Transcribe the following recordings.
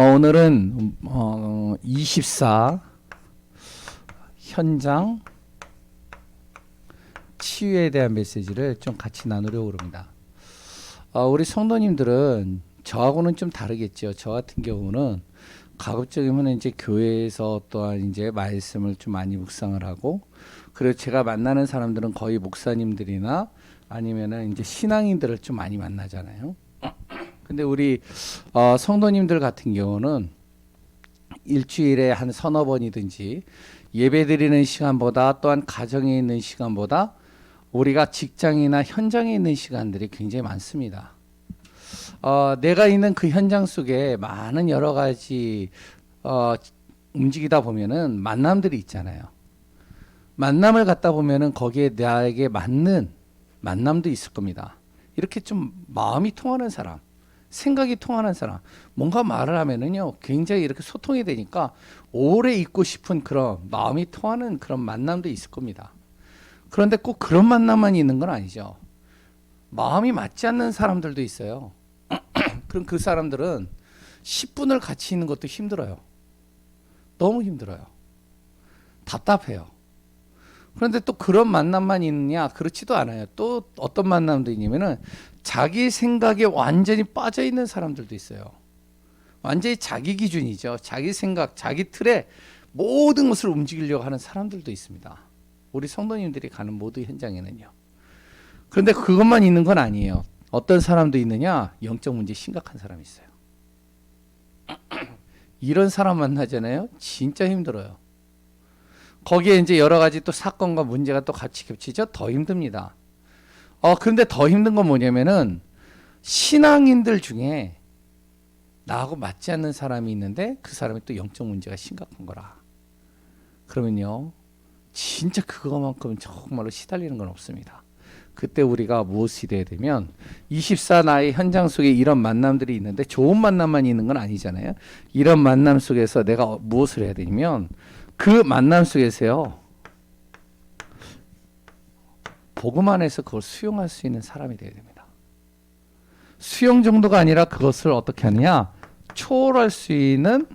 오늘은 24 현장 치유에 대한 메시지를 좀 같이 나누려고 합니다. 우리 성도님들은 저하고는 좀 다르겠죠. 저 같은 경우는 가급적이면 이제 교회에서 또한 이제 말씀을 좀 많이 묵상을 하고, 그리고 제가 만나는 사람들은 거의 목사님들이나 아니면은 이제 신앙인들을 좀 많이 만나잖아요. 근데 우리 성도님들 같은 경우는 일주일에 한 서너 번이든지 예배 드리는 시간보다, 또한 가정에 있는 시간보다 우리가 직장이나 현장에 있는 시간들이 굉장히 많습니다. 내가 있는 그 현장 속에 많은 여러 가지 움직이다 보면은 만남들이 있잖아요. 만남을 갖다 보면은 거기에 나에게 맞는 만남도 있을 겁니다. 이렇게 좀 마음이 통하는 사람, 생각이 통하는 사람, 뭔가 말을 하면은요 굉장히 이렇게 소통이 되니까 오래 있고 싶은 그런 마음이 통하는 그런 만남도 있을 겁니다. 그런데 꼭 그런 만남만 있는 건 아니죠. 마음이 맞지 않는 사람들도 있어요. 그럼 그 사람들은 10분을 같이 있는 것도 힘들어요. 너무 힘들어요. 답답해요. 그런데 또 그런 만남만 있느냐? 그렇지도 않아요. 또 어떤 만남도 있냐면은 자기 생각에 완전히 빠져 있는 사람들도 있어요. 완전히 자기 기준이죠. 자기 생각, 자기 틀에 모든 것을 움직이려고 하는 사람들도 있습니다. 우리 성도님들이 가는 모든 현장에는요. 그런데 그것만 있는 건 아니에요. 어떤 사람도 있느냐? 영적 문제 심각한 사람이 있어요. 이런 사람 만나잖아요. 진짜 힘들어요. 거기에 이제 여러 가지 또 사건과 문제가 또 같이 겹치죠. 더 힘듭니다. 그런데 더 힘든 건 뭐냐면은 신앙인들 중에 나하고 맞지 않는 사람이 있는데 그 사람이 또 영적 문제가 심각한 거라. 그러면요, 진짜 그거만큼 정말로 시달리는 건 없습니다. 그때 우리가 무엇이 돼야 되면 24 나의 현장 속에 이런 만남들이 있는데 좋은 만남만 있는 건 아니잖아요. 이런 만남 속에서 내가 무엇을 해야 되냐면 그 만남 속에서요, 복음 안에서 그걸 수용할 수 있는 사람이 되어야 됩니다. 수용 정도가 아니라 그것을 어떻게 하느냐, 초월할 수 있는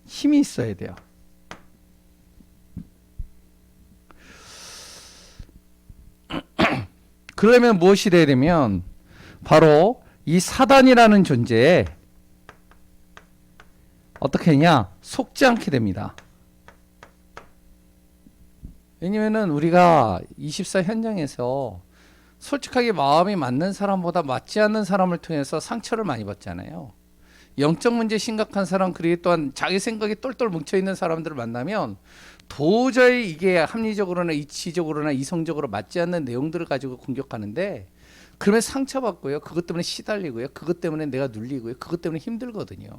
힘이 있어야 돼요. 그러면 무엇이 돼야 되면 바로 이 사단이라는 존재에 어떻게 하냐, 속지 않게 됩니다. 왜냐면은 우리가 24 현장에서 솔직하게 마음이 맞는 사람보다 맞지 않는 사람을 통해서 상처를 많이 받잖아요. 영적 문제 심각한 사람, 그리고 또한 자기 생각이 똘똘 뭉쳐있는 사람들을 만나면 도저히 이게 합리적으로나 이치적으로나 이성적으로 맞지 않는 내용들을 가지고 공격하는데, 그러면 상처받고요, 그것 때문에 시달리고요, 그것 때문에 내가 눌리고요, 그것 때문에 힘들거든요.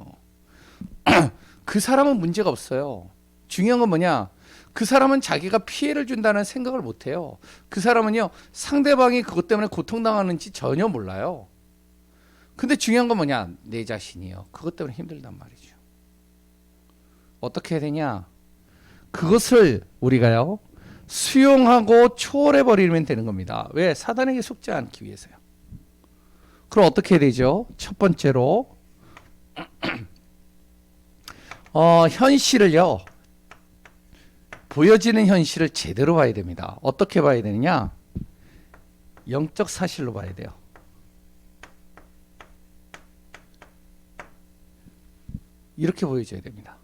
그 사람은 문제가 없어요. 중요한 건 뭐냐, 그 사람은 자기가 피해를 준다는 생각을 못해요. 그 사람은요, 상대방이 그것 때문에 고통당하는지 전혀 몰라요. 근데 중요한 건 뭐냐, 내 자신이요, 그것 때문에 힘들단 말이죠. 어떻게 해야 되냐, 그것을 우리가요 수용하고 초월해 버리면 되는 겁니다. 왜? 사단에게 속지 않기 위해서요. 그럼 어떻게 해야 되죠? 첫 번째로 현실을요, 보여지는 현실을 제대로 봐야 됩니다. 어떻게 봐야 되느냐, 영적 사실로 봐야 돼요. 이렇게 보여줘야 됩니다.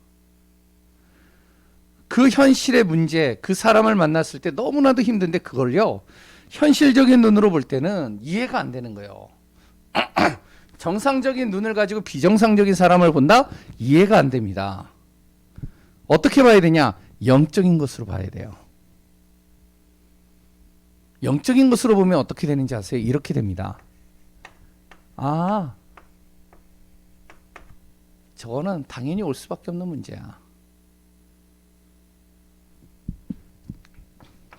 그 현실의 문제, 그 사람을 만났을 때 너무나도 힘든데 그걸요, 현실적인 눈으로 볼 때는 이해가 안 되는 거예요. 정상적인 눈을 가지고 비정상적인 사람을 본다? 이해가 안 됩니다. 어떻게 봐야 되냐? 영적인 것으로 봐야 돼요. 영적인 것으로 보면 어떻게 되는지 아세요? 이렇게 됩니다. 저거는 당연히 올 수밖에 없는 문제야.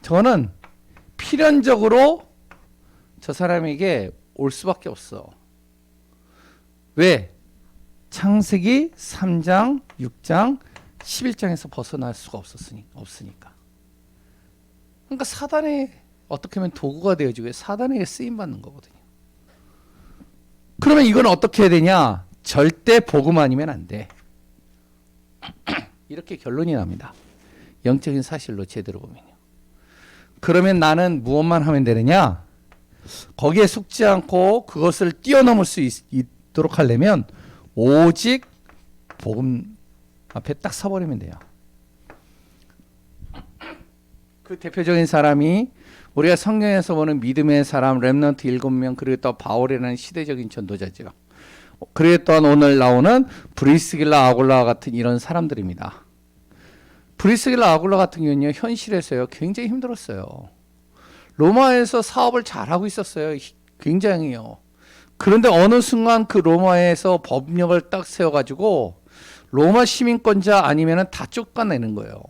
저는 필연적으로 저 사람에게 올 수밖에 없어. 왜? 창세기 3장, 6장, 11장에서 벗어날 수가 없으니까. 그러니까 사단의 어떻게 하면 도구가 되어지고 사단에게 쓰임받는 거거든요. 그러면 이건 어떻게 해야 되냐? 절대 복음 아니면 안 돼. 이렇게 결론이 납니다. 영적인 사실로 제대로 보면요. 그러면 나는 무엇만 하면 되느냐? 거기에 속지 않고 그것을 뛰어넘을 수 있도록 하려면 오직 복음 앞에 딱 서버리면 돼요. 그 대표적인 사람이 우리가 성경에서 보는 믿음의 사람 렘넌트 7명, 그리고 또 바울이라는 시대적인 전도자죠. 그리고 또한 오늘 나오는 브리스길라 아굴라 같은 이런 사람들입니다. 브리스길라 아굴라 같은 경우는요, 현실에서요 굉장히 힘들었어요. 로마에서 사업을 잘하고 있었어요. 굉장히요. 그런데 어느 순간 그 로마에서 법령을 딱 세워가지고 로마 시민권자 아니면 다 쫓아내는 거예요.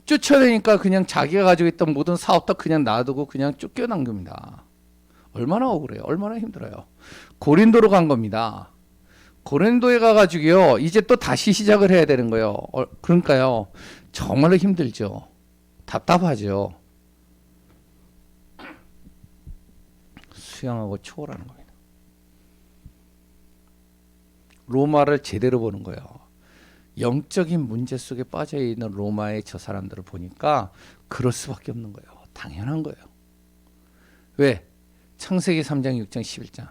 쫓아내니까 그냥 자기가 가지고 있던 모든 사업 다 그냥 놔두고 그냥 쫓겨난 겁니다. 얼마나 억울해요. 얼마나 힘들어요. 고린도로 간 겁니다. 고린도에 가가지고요, 이제 또 다시 시작을 해야 되는 거예요. 그러니까요, 정말로 힘들죠. 답답하죠. 수양하고 초월하는 겁니다. 로마를 제대로 보는 거예요. 영적인 문제 속에 빠져있는 로마의 저 사람들을 보니까 그럴 수밖에 없는 거예요. 당연한 거예요. 왜? 창세기 3장, 6장, 11장.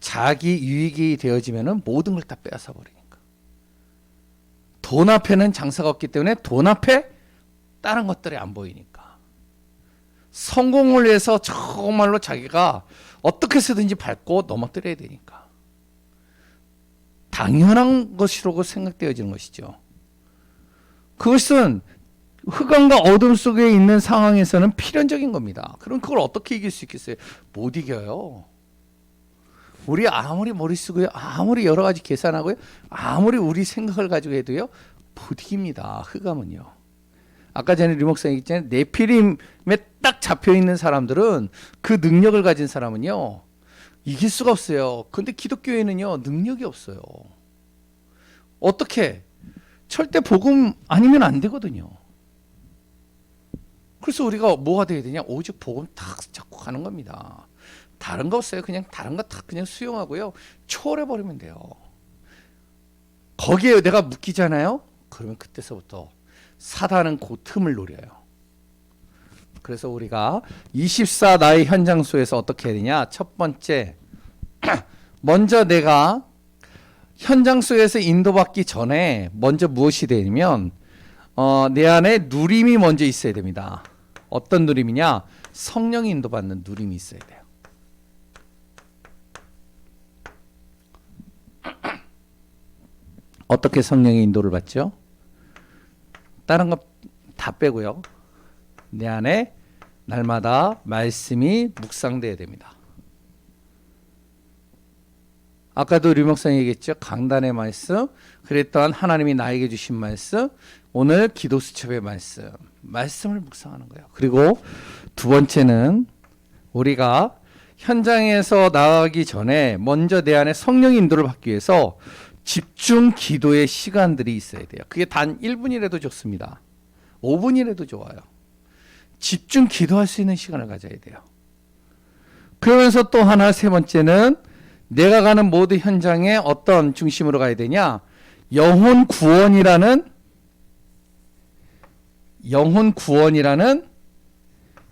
자기 유익이 되어지면 모든 걸 다 빼앗아 버리니까. 돈 앞에는 장사가 없기 때문에 돈 앞에 다른 것들이 안 보이니까. 성공을 위해서 정말로 자기가 어떻게 해서든지 밟고 넘어뜨려야 되니까. 당연한 것이라고 생각되어지는 것이죠. 그것은 흑암과 어둠 속에 있는 상황에서는 필연적인 겁니다. 그럼 그걸 어떻게 이길 수 있겠어요? 못 이겨요. 우리 아무리 머리 쓰고요, 아무리 여러 가지 계산하고요, 아무리 우리 생각을 가지고 해도요, 못 이깁니다. 흑암은요. 아까 전에 류목사 얘기했잖아요. 네피림에 딱 잡혀 있는 사람들은, 그 능력을 가진 사람은요, 이길 수가 없어요. 근데 기독교에는요, 능력이 없어요. 어떻게? 절대 복음 아니면 안 되거든요. 그래서 우리가 뭐가 돼야 되냐? 오직 복음 딱 잡고 가는 겁니다. 다른 거 없어요. 그냥 다른 거 다 그냥 수용하고요, 초월해 버리면 돼요. 거기에 내가 묶이잖아요. 그러면 그때서부터 사단은 그 틈을 노려요. 그래서 우리가 24 나의 현장소에서 어떻게 해야 되냐? 첫 번째, 먼저 내가 현장 속에서 인도받기 전에 먼저 무엇이 되냐면, 내 안에 누림이 먼저 있어야 됩니다. 어떤 누림이냐? 성령이 인도받는 누림이 있어야 돼요. 어떻게 성령의 인도를 받죠? 다른 거 다 빼고요, 내 안에 날마다 말씀이 묵상돼야 됩니다. 아까도 류목사님 얘기했죠. 강단의 말씀, 그랬던 하나님이 나에게 주신 말씀, 오늘 기도 수첩의 말씀, 말씀을 묵상하는 거예요. 그리고 두 번째는 우리가 현장에서 나가기 전에 먼저 내 안에 성령의 인도를 받기 위해서 집중 기도의 시간들이 있어야 돼요. 그게 단 1분이라도 좋습니다. 5분이라도 좋아요. 집중 기도할 수 있는 시간을 가져야 돼요. 그러면서 또 하나, 세 번째는 내가 가는 모든 현장에 어떤 중심으로 가야 되냐? 영혼 구원이라는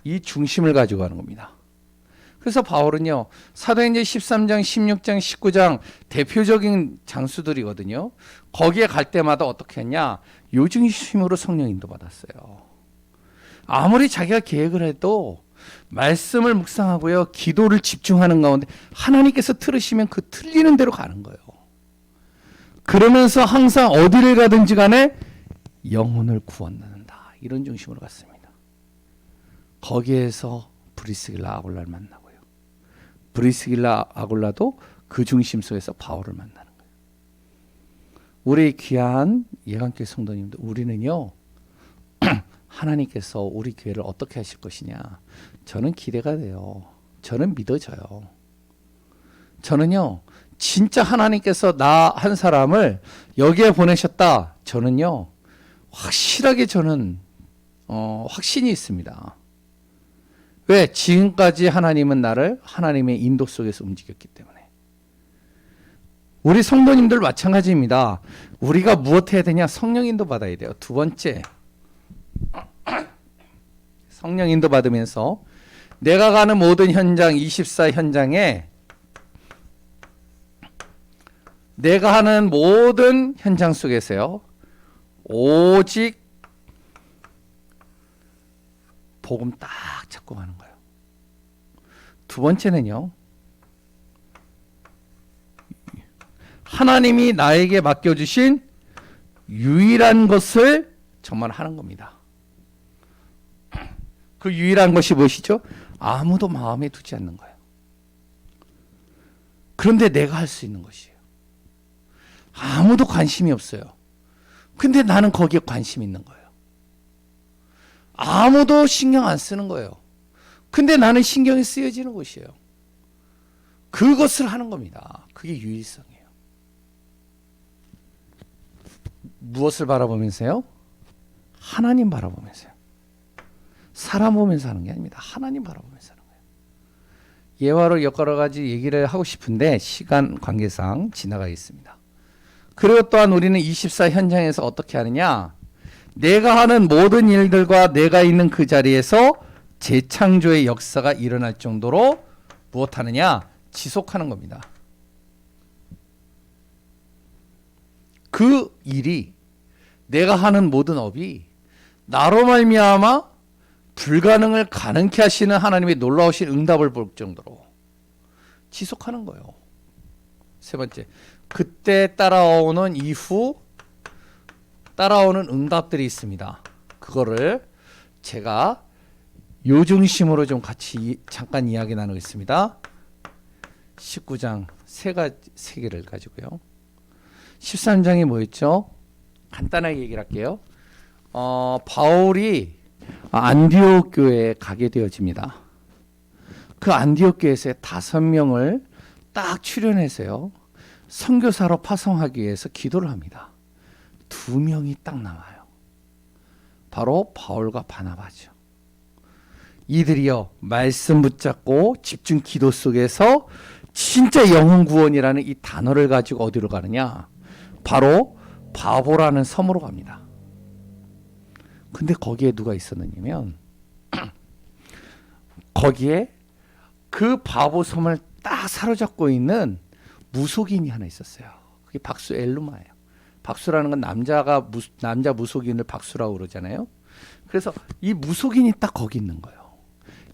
이 중심을 가지고 가는 겁니다. 그래서 바울은요, 사도행전 13장, 16장, 19장 대표적인 장수들이거든요. 거기에 갈 때마다 어떻게 했냐? 요 중심으로 성령 인도 받았어요. 아무리 자기가 계획을 해도 말씀을 묵상하고요, 기도를 집중하는 가운데 하나님께서 틀으시면 그 틀리는 대로 가는 거예요. 그러면서 항상 어디를 가든지 간에 영혼을 구원한다, 이런 중심으로 갔습니다. 거기에서 브리스길라 아굴라를 만나고요, 브리스길라 아굴라도 그 중심 속에서 바울을 만나는 거예요. 우리 귀한 예강교회 성도님들, 우리는요 하나님께서 우리 교회를 어떻게 하실 것이냐, 저는 기대가 돼요. 저는 믿어져요. 저는요, 진짜 하나님께서 나 한 사람을 여기에 보내셨다, 저는요 확실하게 저는 확신이 있습니다. 왜? 지금까지 하나님은 나를 하나님의 인도 속에서 움직였기 때문에. 우리 성도님들 마찬가지입니다. 우리가 무엇 해야 되냐? 성령 인도 받아야 돼요. 두 번째, 성령 인도 받으면서 내가 가는 모든 현장, 24 현장에 내가 하는 모든 현장 속에서요, 오직 복음 딱 잡고 가는 거예요. 두 번째는요, 하나님이 나에게 맡겨주신 유일한 것을 정말 하는 겁니다. 그 유일한 것이 무엇이죠? 아무도 마음에 두지 않는 거예요. 그런데 내가 할 수 있는 것이에요. 아무도 관심이 없어요. 근데 나는 거기에 관심 있는 거예요. 아무도 신경 안 쓰는 거예요. 근데 나는 신경이 쓰여지는 것이에요. 그것을 하는 겁니다. 그게 유일성이에요. 무엇을 바라보면서요? 하나님 바라보면서요. 사람 보면서 하는 게 아닙니다. 하나님 바라보면서 하는 거예요. 예화로 여러 가지 얘기를 하고 싶은데 시간 관계상 지나가겠습니다. 그리고 또한 우리는 24 현장에서 어떻게 하느냐? 내가 하는 모든 일들과 내가 있는 그 자리에서 재창조의 역사가 일어날 정도로 무엇하느냐? 지속하는 겁니다. 그 일이, 내가 하는 모든 업이 나로 말미암아 불가능을 가능케 하시는 하나님의 놀라우신 응답을 볼 정도로 지속하는 거예요. 세 번째, 그때 따라오는 이후 따라오는 응답들이 있습니다. 그거를 제가 요 중심으로 좀 같이 잠깐 이야기 나누겠습니다. 19장 세 개를 가지고요. 13장이 뭐였죠? 간단하게 얘기를 할게요. 바울이 안디옥 교회에 가게 되어집니다. 그 안디옥 교회에서 5명을 딱 출연해서요, 선교사로 파송하기 위해서 기도를 합니다. 2명이 딱 남아요. 바로 바울과 바나바죠. 이들이요, 말씀 붙잡고 집중 기도 속에서 진짜 영혼 구원이라는 이 단어를 가지고 어디로 가느냐? 바로 바보라는 섬으로 갑니다. 근데 거기에 누가 있었느냐면 거기에 그 바보 섬을 딱 사로잡고 있는 무속인이 하나 있었어요. 그게 박수 엘루마예요. 박수라는 건 남자 무속인을 박수라고 그러잖아요. 그래서 이 무속인이 딱 거기 있는 거예요.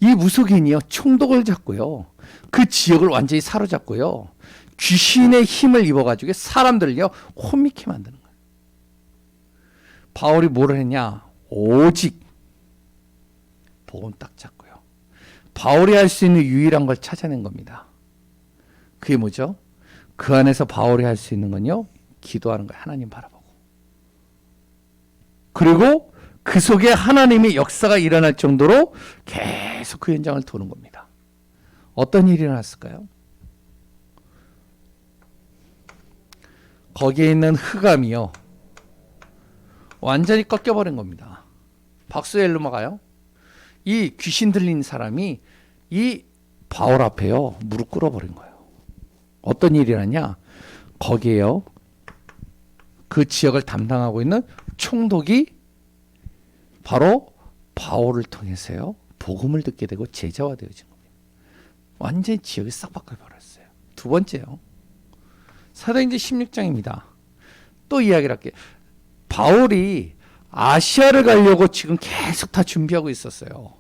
이 무속인이요, 총독을 잡고요, 그 지역을 완전히 사로잡고요, 귀신의 힘을 입어가지고 사람들을요 혼미케 만드는 거예요. 바울이 뭐를 했냐? 오직 복음 딱 잡고요, 바울이 할 수 있는 유일한 걸 찾아낸 겁니다. 그게 뭐죠? 그 안에서 바울이 할 수 있는 건요, 기도하는 거예요. 하나님 바라보고. 그리고 그 속에 하나님의 역사가 일어날 정도로 계속 그 현장을 도는 겁니다. 어떤 일이 일어났을까요? 거기에 있는 흑암이요, 완전히 꺾여버린 겁니다. 박수엘루마가요, 이 귀신 들린 사람이 이 바울 앞에요 무릎 꿇어버린 거예요. 어떤 일이 일어났냐? 거기에요, 그 지역을 담당하고 있는 총독이 바로 바울을 통해서요 복음을 듣게 되고 제자화 되어진 겁니다. 완전히 지역이 싹 바꿔버렸어요. 두 번째요, 사도행전 16장입니다. 또 이야기를 할게요. 바울이 아시아를 가려고 지금 계속 다 준비하고 있었어요.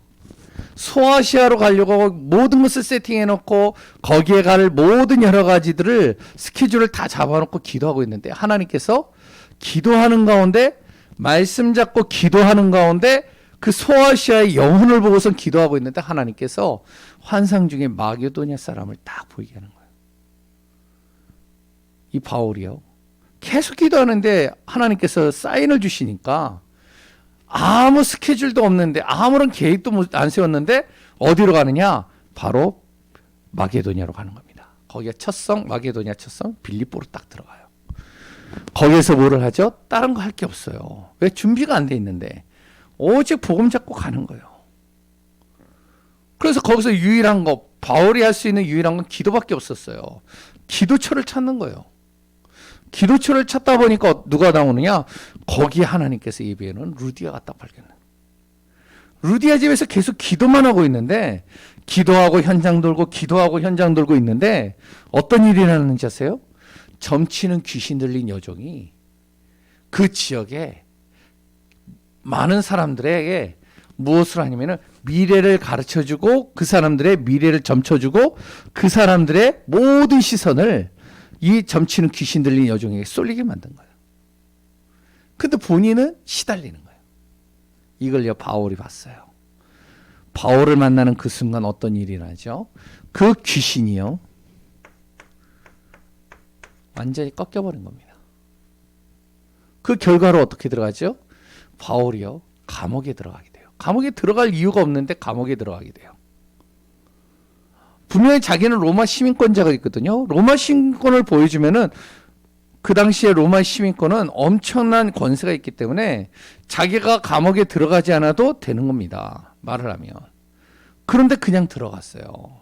소아시아로 가려고 모든 것을 세팅해놓고 거기에 갈 모든 여러 가지들을 스케줄을 다 잡아놓고 기도하고 있는데, 하나님께서 기도하는 가운데, 말씀 잡고 기도하는 가운데 그 소아시아의 영혼을 보고선 기도하고 있는데 하나님께서 환상 중에 마게도냐 사람을 딱 보이게 하는 거예요. 이 바울이요, 계속 기도하는데 하나님께서 사인을 주시니까 아무 스케줄도 없는데, 아무런 계획도 안 세웠는데 어디로 가느냐? 바로 마게도냐로 가는 겁니다. 거기가 첫성, 마게도냐 첫성 빌립보로 딱 들어가요. 거기에서 뭐를 하죠? 다른 거 할 게 없어요. 왜? 준비가 안 돼 있는데 오직 복음 잡고 가는 거예요. 그래서 거기서 유일한 거, 바울이 할 수 있는 유일한 건 기도밖에 없었어요. 기도처를 찾는 거예요. 기도처를 찾다 보니까 누가 나오느냐? 거기에 하나님께서 예비해놓은 루디아가 딱 발견해. 루디아 집에서 계속 기도만 하고 있는데, 기도하고 현장 돌고 기도하고 현장 돌고 있는데 어떤 일이 일어나는지 아세요? 점치는 귀신 들린 여종이 그 지역에 많은 사람들에게 무엇을 하냐면은 미래를 가르쳐주고 그 사람들의 미래를 점쳐주고 그 사람들의 모든 시선을 이 점치는 귀신 들린 여종에게 쏠리게 만든 거예요. 근데 본인은 시달리는 거예요. 이걸요 바울이 봤어요. 바울을 만나는 그 순간 어떤 일이 일어나죠? 그 귀신이요 완전히 꺾여버린 겁니다. 그 결과로 어떻게 들어가죠? 바울이요 감옥에 들어가게 돼요. 감옥에 들어갈 이유가 없는데 감옥에 들어가게 돼요. 분명히 자기는 로마 시민권자가 있거든요. 로마 시민권을 보여주면은 그 당시에 로마 시민권은 엄청난 권세가 있기 때문에 자기가 감옥에 들어가지 않아도 되는 겁니다. 말을 하면. 그런데 그냥 들어갔어요.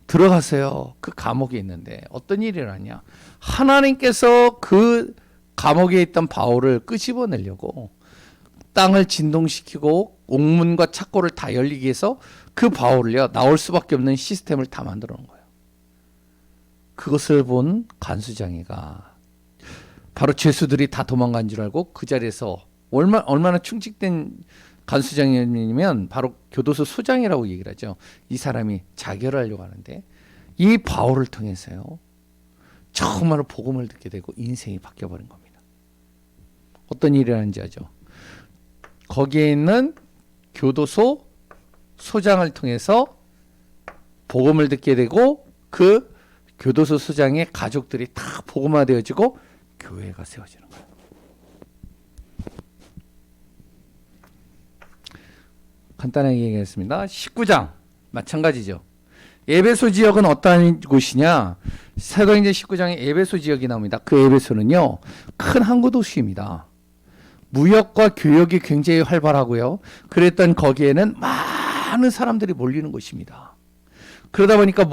들어가서요. 그 감옥에 있는데 어떤 일이 일어나냐. 하나님께서 그 감옥에 있던 바울을 끄집어내려고 땅을 진동시키고 옥문과 창고를 다 열리게 해서 그 바울을요. 나올 수밖에 없는 시스템을 다 만들어 놓은 거예요. 그것을 본 간수장이가 바로 죄수들이 다 도망간 줄 알고 그 자리에서 얼마나 충직된 간수장이냐면 바로 교도소 소장이라고 얘기를 하죠. 이 사람이 자결하려고 하는데 이 바울을 통해서요. 정말로 복음을 듣게 되고 인생이 바뀌어버린 겁니다. 어떤 일이 일어나는지 아죠. 거기에 있는 교도소 소장을 통해서 복음을 듣게 되고 그 교도소 소장의 가족들이 다 복음화되어지고 교회가 세워지는 거예요. 간단하게 얘기했습니다. 19장 마찬가지죠. 에베소 지역은 어떠한 곳이냐? 사도행전 19장에 에베소 지역이 나옵니다. 그 에베소는요. 큰 항구 도시입니다. 무역과 교역이 굉장히 활발하고요. 그랬던 거기에는 많은 사람들이 몰리는 곳입니다. 그러다 보니까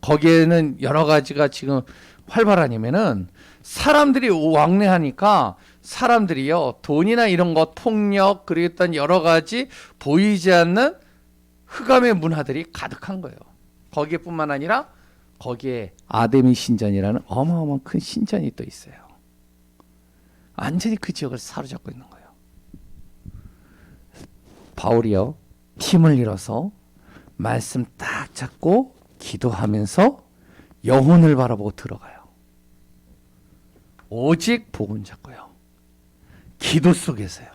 거기에는 여러 가지가 지금 활발하냐면은 사람들이 왕래하니까 사람들이요 돈이나 이런 것 폭력 그리고 어떤 여러 가지 보이지 않는 흑암의 문화들이 가득한 거예요. 거기에뿐만 아니라 거기에 아데미 신전이라는 어마어마한 큰 신전이 또 있어요. 완전히 그 지역을 사로잡고 있는 거예요. 바울이요 팀을 이뤄서 말씀 딱 잡고 기도하면서 영혼을 바라보고 들어가요. 오직 복음 잡고요. 기도 속에서요.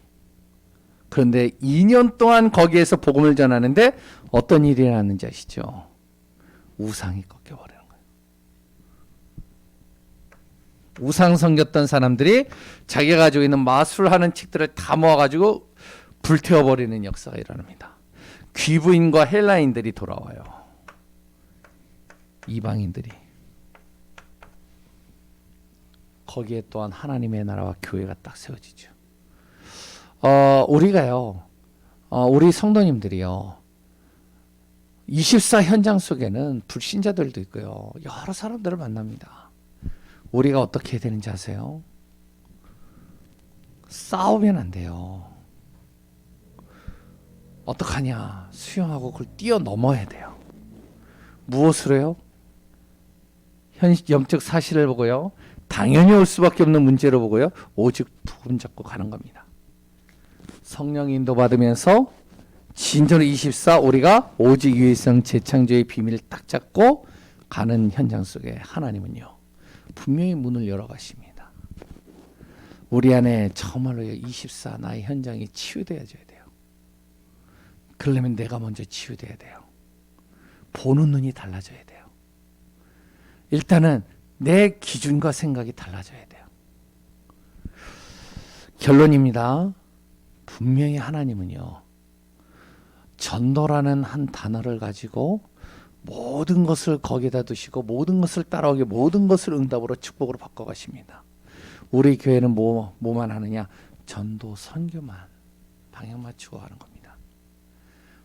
그런데 2년 동안 거기에서 복음을 전하는데 어떤 일이 일어났는지 아시죠? 우상이 꺾여버리는 거예요. 우상 섬겼던 사람들이 자기가 가지고 있는 마술하는 책들을 다 모아가지고 불태워버리는 역사가 일어납니다. 귀부인과 헬라인들이 돌아와요. 이방인들이. 거기에 또한 하나님의 나라와 교회가 딱 세워지죠. 우리가요, 우리 성도님들이요, 24 현장 속에는 불신자들도 있고요, 여러 사람들을 만납니다. 우리가 어떻게 해야 되는지 아세요? 싸우면 안 돼요. 어떡하냐? 수용하고 그걸 뛰어넘어야 돼요. 무엇으로요? 영적 사실을 보고요. 당연히 올 수밖에 없는 문제로 보고요. 오직 복음 잡고 가는 겁니다. 성령 인도 받으면서 진정 24 우리가 오직 유일성 재창조의 비밀을 딱 잡고 가는 현장 속에 하나님은요. 분명히 문을 열어 가십니다. 우리 안에 정말로 24 나의 현장이 치유되어져야 돼요. 그러려면 내가 먼저 치유돼야 돼요. 보는 눈이 달라져야 돼요. 일단은 내 기준과 생각이 달라져야 돼요. 결론입니다. 분명히 하나님은요. 전도라는 한 단어를 가지고 모든 것을 거기다 두시고 모든 것을 따라오게 모든 것을 응답으로 축복으로 바꿔가십니다. 우리 교회는 뭐만 하느냐? 전도 선교만 방향 맞추고 하는 겁니다.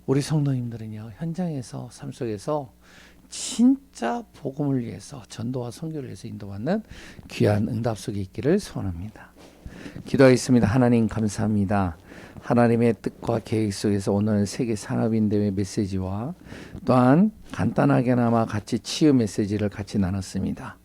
우리 성도님들은요. 현장에서 삶 속에서 진짜 복음을 위해서 전도와 선교를 위해서 인도받는 귀한 응답 속에 있기를 소원합니다. 기도하겠습니다. 하나님 감사합니다. 하나님의 뜻과 계획 속에서 오늘 세계 산업인대회 메시지와 또한 간단하게나마 같이 치유 메시지를 같이 나눴습니다.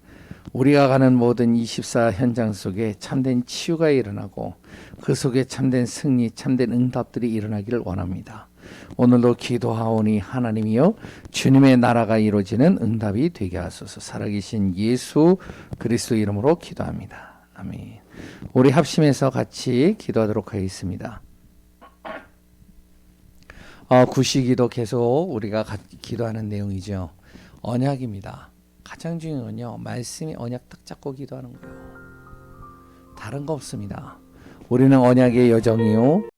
우리가 가는 모든 24 현장 속에 참된 치유가 일어나고 그 속에 참된 승리, 참된 응답들이 일어나기를 원합니다. 오늘도 기도하오니 하나님이여 주님의 나라가 이루어지는 응답이 되게 하소서. 살아계신 예수 그리스도 이름으로 기도합니다. 아멘. 우리 합심해서 같이 기도하도록 하겠습니다. 구시기도 계속 우리가 기도하는 내용이죠. 언약입니다. 가장 중요한 건요, 말씀이 언약 딱 잡고 기도하는 거예요. 다른 거 없습니다. 우리는 언약의 여정이요